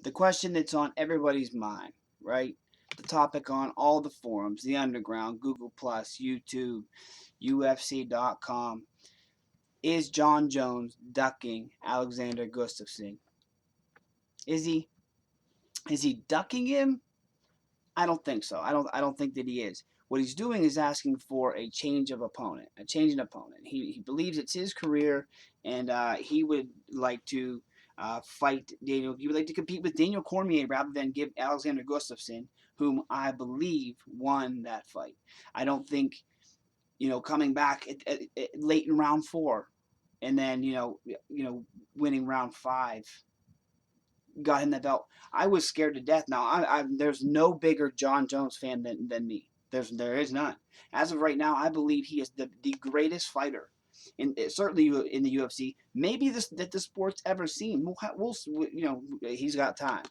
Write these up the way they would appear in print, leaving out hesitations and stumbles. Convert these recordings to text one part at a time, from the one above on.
the question that's on everybody's mind, right? The topic on all the forums, the underground, Google Plus, YouTube, UFC.com. Is Jon Jones ducking Alexander Gustafsson? Is he? Is he ducking him? I don't think so. I don't think that he is. What he's doing is asking for a change of opponent, a change in opponent. He believes it's his career, and he would like to fight Daniel. He would like to compete with Daniel Cormier rather than give Alexander Gustafsson, whom I believe won that fight. I don't think coming back late in round 4, and then winning round 5 got him that belt. I was scared to death. Now, there's no bigger Jon Jones fan than me. There is none. As of right now, I believe he is the greatest fighter, certainly in the UFC. Maybe that the sport's ever seen. He's got time.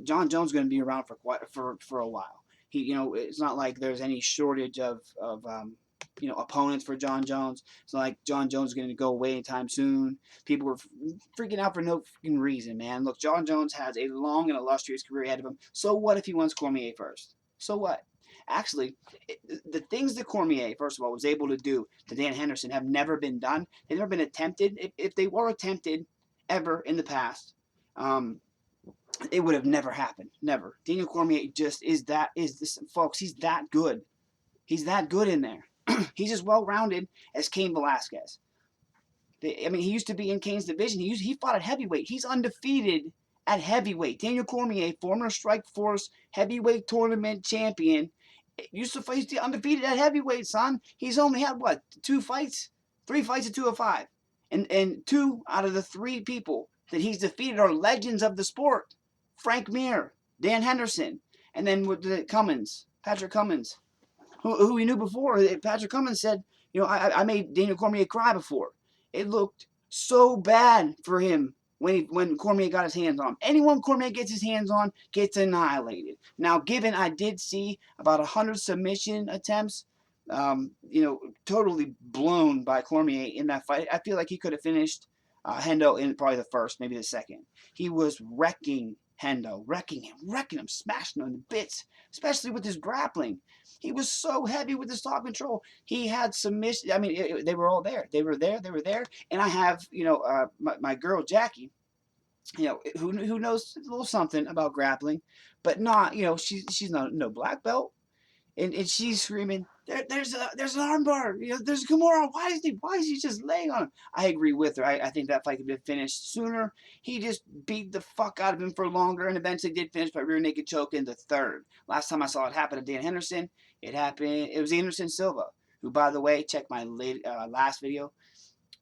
Jon Jones is going to be around for a while. It's not like there's any shortage of opponents for Jon Jones. It's not like Jon Jones is going to go away anytime soon. People were freaking out for no freaking reason, man. Look, Jon Jones has a long and illustrious career ahead of him. So what if he wins Cormier first? So what? Actually, the things that Cormier, first of all, was able to do to Dan Henderson have never been done. They've never been attempted. If they were attempted ever in the past, it would have never happened. Never. Daniel Cormier just folks, he's that good. He's that good in there. He's as well-rounded as Cain Velasquez. He used to be in Cain's division. He fought at heavyweight. He's undefeated at heavyweight. Daniel Cormier, former Strikeforce heavyweight tournament champion, used to fight undefeated at heavyweight, son. He's only had, 2 fights? 3 fights at 205. And 2 out of the 3 people that he's defeated are legends of the sport. Frank Mir, Dan Henderson, and then with Patrick Cummins. Who we knew before. Patrick Cummins said, I made Daniel Cormier cry before. It looked so bad for him when Cormier got his hands on him. Anyone Cormier gets his hands on gets annihilated. Now, given I did see about 100 submission attempts, totally blown by Cormier in that fight, I feel like he could have finished Hendo in probably the first, maybe the second. He was wrecking Hendo, wrecking him, smashing him to bits, especially with his grappling. He was so heavy with his top control. He had submission. They were all there. They were there. And I have, my girl Jackie, who knows a little something about grappling, but not, she's not no black belt. And she's screaming, there's an armbar, there's a Kimura. Why is he just laying on him? I agree with her. I think that fight could have been finished sooner. He just beat the fuck out of him for longer and eventually did finish by rear naked choke in the 3rd. Last time I saw it happen to Dan Henderson, it was Anderson Silva, who, by the way, check my last video,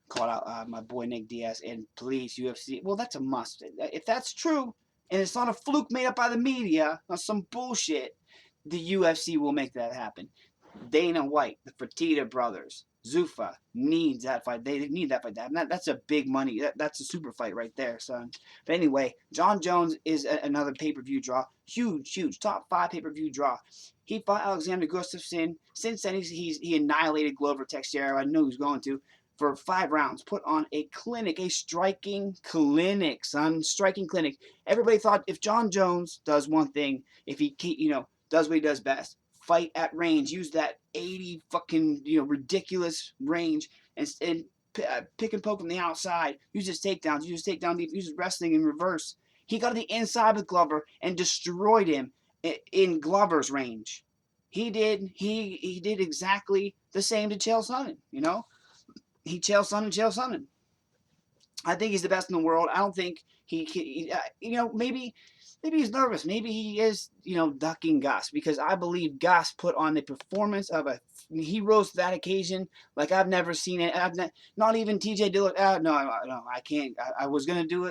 called out my boy Nick Diaz, and please, UFC, well, that's a must. If that's true, and it's not a fluke made up by the media, not some bullshit, the UFC will make that happen. Dana White, the Fertitta brothers, Zuffa needs that fight. They need that fight. That's a big money. That's a super fight right there, son. But anyway, Jon Jones is another pay-per-view draw. Huge. Top 5 pay-per-view draw. He fought Alexander Gustafsson. Since then, he annihilated Glover Teixeira. I knew he was going to. For 5 rounds, put on a clinic, a striking clinic, son. Striking clinic. Everybody thought if Jon Jones does one thing, if he does what he does best, fight at range, use that 80 fucking ridiculous range, and pick and poke from the outside, use his takedowns, use his wrestling in reverse. He got to the inside with Glover and destroyed him in Glover's range. He did exactly the same to Chael Sonnen. He Chael Sonnen. I think he's the best in the world. I don't think maybe he's nervous. Maybe he is, ducking Gus, because I believe Gus put on the performance of he rose to that occasion like I've never seen it. Not even TJ Dillashaw. No, I can't. I was going to do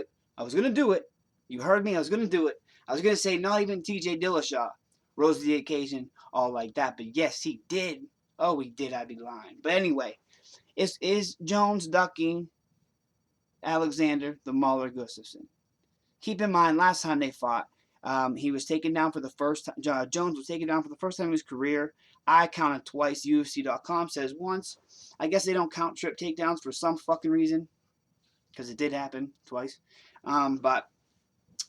it. You heard me. I was going to do it. I was going to say not even TJ Dillashaw rose to the occasion all like that. But yes, he did. Oh, he did. I'd be lying. But anyway, is Jones ducking Alexander the Mauler Gustafsson? Keep in mind, last time they fought, he was taken down for the first time. Jones was taken down for the first time in his career. I counted twice. UFC.com says once. I guess they don't count trip takedowns for some fucking reason, because it did happen twice. But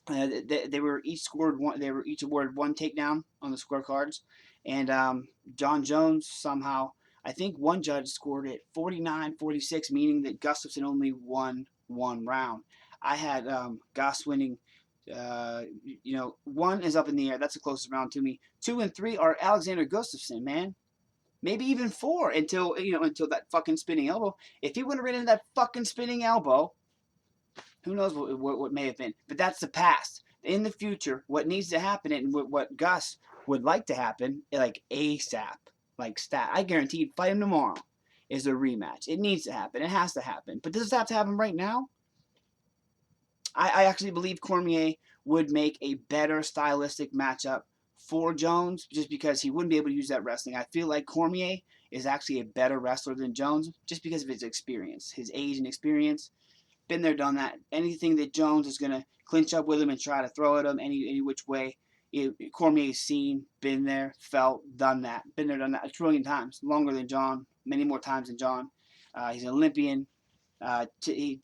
They were each scored one. They were each awarded one takedown on the scorecards, and Jon Jones somehow. I think one judge scored it 49-46, meaning that Gustafsson only won one round. I had Gus winning. One is up in the air. That's the closest round to me. 2 and 3 are Alexander Gustafsson, man. Maybe even 4 until that fucking spinning elbow. If he would have ran into that fucking spinning elbow, who knows what may have been. But that's the past. In the future, what needs to happen and what Gus would like to happen, like ASAP, like stat. I guarantee he'd fight him tomorrow, is a rematch. It needs to happen. It has to happen. But does it have to happen right now? I actually believe Cormier would make a better stylistic matchup for Jones just because he wouldn't be able to use that wrestling. I feel like Cormier is actually a better wrestler than Jones just because of his experience, his age and experience. Been there, done that. Anything that Jones is going to clinch up with him and try to throw at him any which way, Cormier's seen, been there, felt, done that. Been there, done that a trillion times. Longer than Jon, many more times than Jon. He's an Olympian. He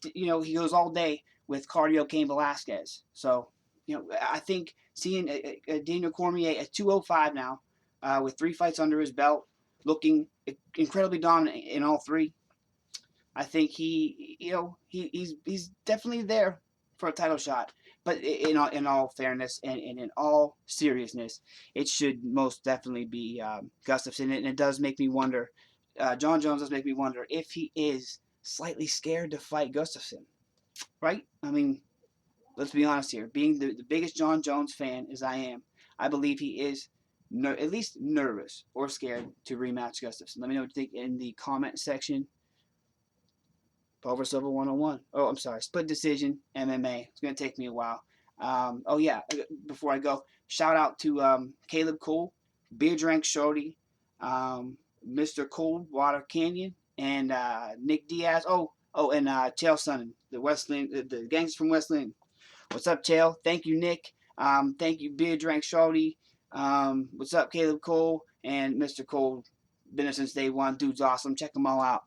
goes all day with cardio Cain Velasquez. So, I think seeing Daniel Cormier at 205 now, with 3 fights under his belt, looking incredibly dominant in all 3. I think he's definitely there for a title shot. But in all fairness and in all seriousness, it should most definitely be Gustafsson. And it does make me wonder. Jon Jones does make me wonder if he is slightly scared to fight Gustafsson. Right? I mean, let's be honest here. Being the biggest Jon Jones fan as I am, I believe he is at least nervous or scared to rematch Gustafsson. Let me know what you think in the comment section. Pulver Silver 101. Oh, I'm sorry. Split decision, MMA. It's going to take me a while. Before I go, shout out to Caleb Cole, Beer Drank Shorty, Mr. Coldwater Canyon, and Nick Diaz. And Chael Sonnen, the gangster from West Lynn. What's up, Chael? Thank you, Nick. Thank you, Beer Drank Shorty. What's up, Caleb Cole and Mr. Cole? Been there since day one. Dude's awesome. Check them all out.